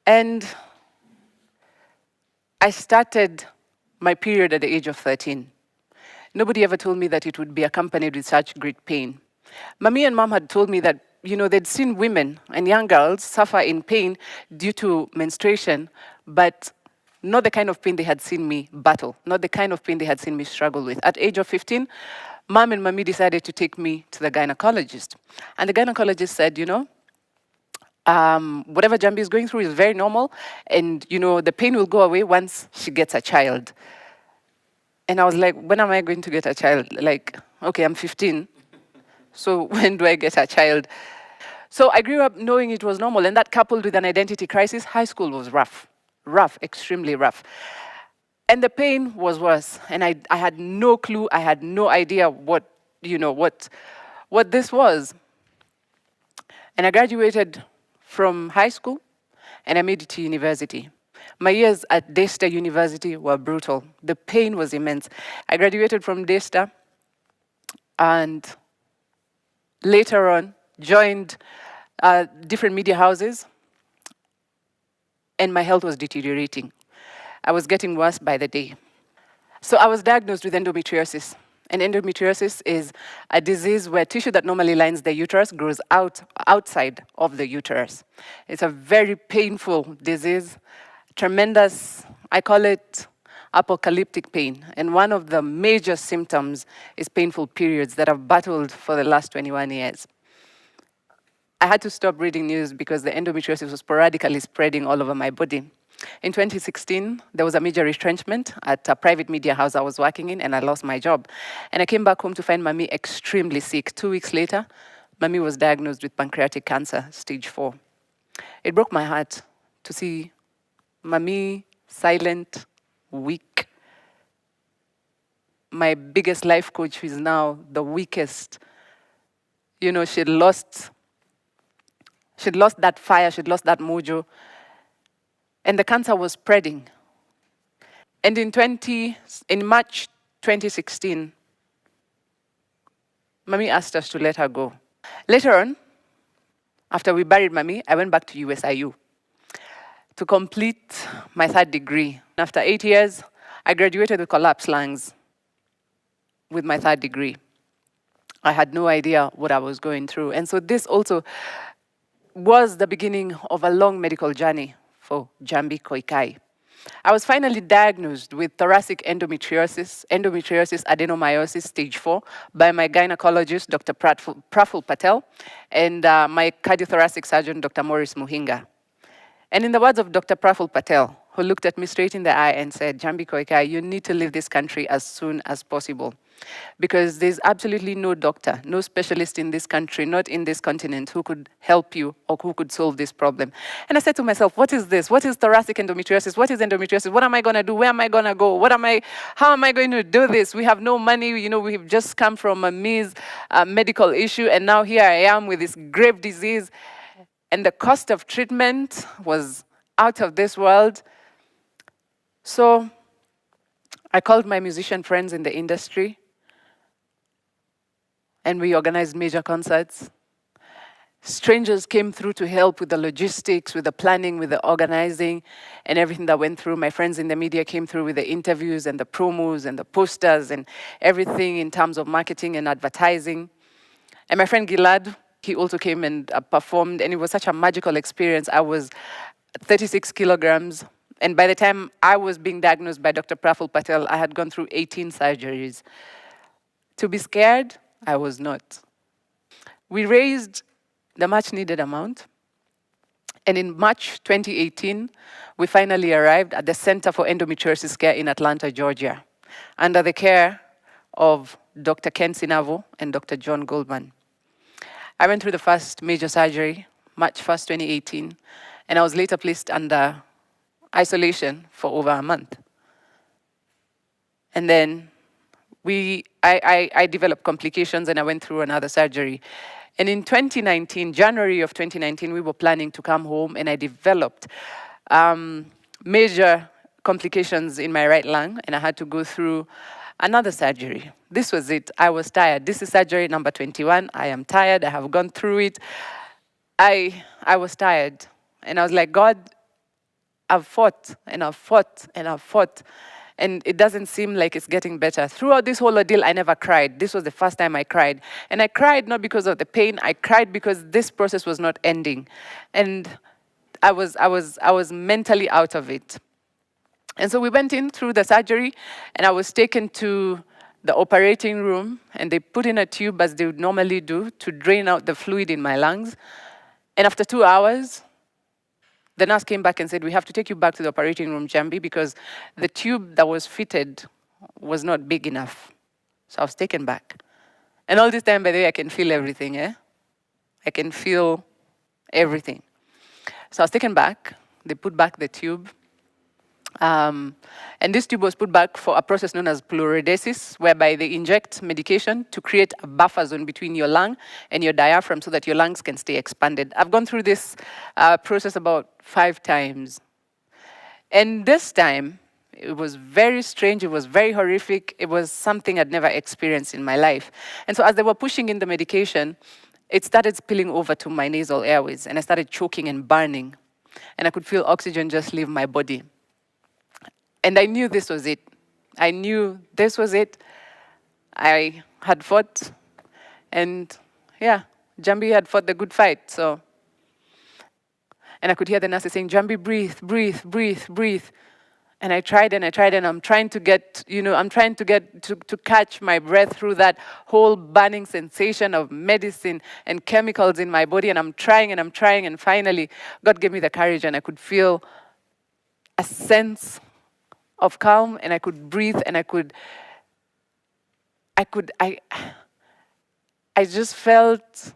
And I started my period at the age of 13. Nobody ever told me that it would be accompanied with such great pain. Mommy and mom had told me that, they'd seen women and young girls suffer in pain due to menstruation, but not the kind of pain they had seen me battle, not the kind of pain they had seen me struggle with. At age of 15, mom and mommy decided to take me to the gynecologist. And the gynecologist said, whatever Njambi is going through is very normal, and the pain will go away once she gets a child. And I was like, when am I going to get a child? Like, okay, I'm 15, so when do I get a child? So I grew up knowing it was normal, and that coupled with an identity crisis, high school was rough, extremely rough. And the pain was worse, and I had no clue, I had no idea what this was. And I graduated from high school, and I made it to university. My years at Daystar University were brutal. The pain was immense. I graduated from Daystar, and later on joined different media houses, and my health was deteriorating. I was getting worse by the day. So I was diagnosed with endometriosis. And endometriosis is a disease where tissue that normally lines the uterus grows outside of the uterus. It's a very painful disease, tremendous, I call it apocalyptic pain. And one of the major symptoms is painful periods that I've battled for the last 21 years. I had to stop reading news because the endometriosis was sporadically spreading all over my body. In 2016, there was a major retrenchment at a private media house I was working in, and I lost my job. And I came back home to find Mommy extremely sick. 2 weeks later, Mommy was diagnosed with pancreatic cancer, stage 4. It broke my heart to see Mommy silent, weak. My biggest life coach, who is now the weakest, she'd lost that fire, she'd lost that mojo. And the cancer was spreading. And in March 2016, Mommy asked us to let her go. Later on, after we buried Mommy, I went back to USIU to complete my 3rd degree. After 8 years, I graduated with collapsed lungs with my 3rd degree. I had no idea what I was going through. And so this also was the beginning of a long medical journey for Njambi koikai. I was finally diagnosed with thoracic endometriosis adenomyosis stage 4 by my gynecologist, Dr. Praful Patel, and my cardiothoracic surgeon, Dr. Morris Muhinga. And in the words of Dr. Praful Patel, who looked at me straight in the eye and said, Njambi koikai, you need to leave this country as soon as possible. Because there's absolutely no doctor, no specialist in this country, not in this continent, who could help you or who could solve this problem. And I said to myself, what is this? What is thoracic endometriosis? What is endometriosis? What am I going to do? Where am I going to go? How am I going to do this? We have no money. We've just come from a medical issue, and now here I am with this grave disease. And the cost of treatment was out of this world. So I called my musician friends in the industry, and we organized major concerts. Strangers came through to help with the logistics, with the planning, with the organizing, and everything that went through. My friends in the media came through with the interviews and the promos and the posters and everything in terms of marketing and advertising. And my friend Gilad, he also came and performed, and it was such a magical experience. I was 36 kilograms, and by the time I was being diagnosed by Dr. Praful Patel, I had gone through 18 surgeries. To be scared, I was not. We raised the much-needed amount, and in March 2018, we finally arrived at the Center for Endometriosis Care in Atlanta, Georgia, under the care of Dr. Ken Sinavo and Dr. John Goldman. I went through the first major surgery, March 1st, 2018, and I was later placed under isolation for over a month. And then I developed complications, and I went through another surgery. And in 2019, January of 2019, we were planning to come home, and I developed major complications in my right lung, and I had to go through another surgery. This was it. I was tired. This is surgery number 21. I am tired. I have gone through it. I was tired. And I was like, God, I've fought and I've fought and I've fought, and it doesn't seem like it's getting better. Throughout this whole ordeal, I never cried. This was the first time I cried. And I cried not because of the pain, I cried because this process was not ending. And I was mentally out of it. And so we went in through the surgery, and I was taken to the operating room, and they put in a tube, as they would normally do, to drain out the fluid in my lungs. And after 2 hours, the nurse came back and said, we have to take you back to the operating room, Njambi, because the tube that was fitted was not big enough. So I was taken back. And all this time, by the way, I can feel everything, eh? I can feel everything. So I was taken back. They put back the tube. And this tube was put back for a process known as pleurodesis, whereby they inject medication to create a buffer zone between your lung and your diaphragm so that your lungs can stay expanded. I've gone through this process about 5 times. And this time, it was very strange, it was very horrific, it was something I'd never experienced in my life. And so as they were pushing in the medication, it started spilling over to my nasal airways, and I started choking and burning. And I could feel oxygen just leave my body. And I knew this was it. I knew this was it. I had fought, and yeah, Njambi had fought the good fight, so. And I could hear the nurses saying, Njambi, breathe, breathe, breathe, breathe. And I tried, and I'm trying to get, I'm trying to get, to catch my breath through that whole burning sensation of medicine and chemicals in my body, and I'm trying, and finally, God gave me the courage, and I could feel a sense of calm, and I could breathe, and I just felt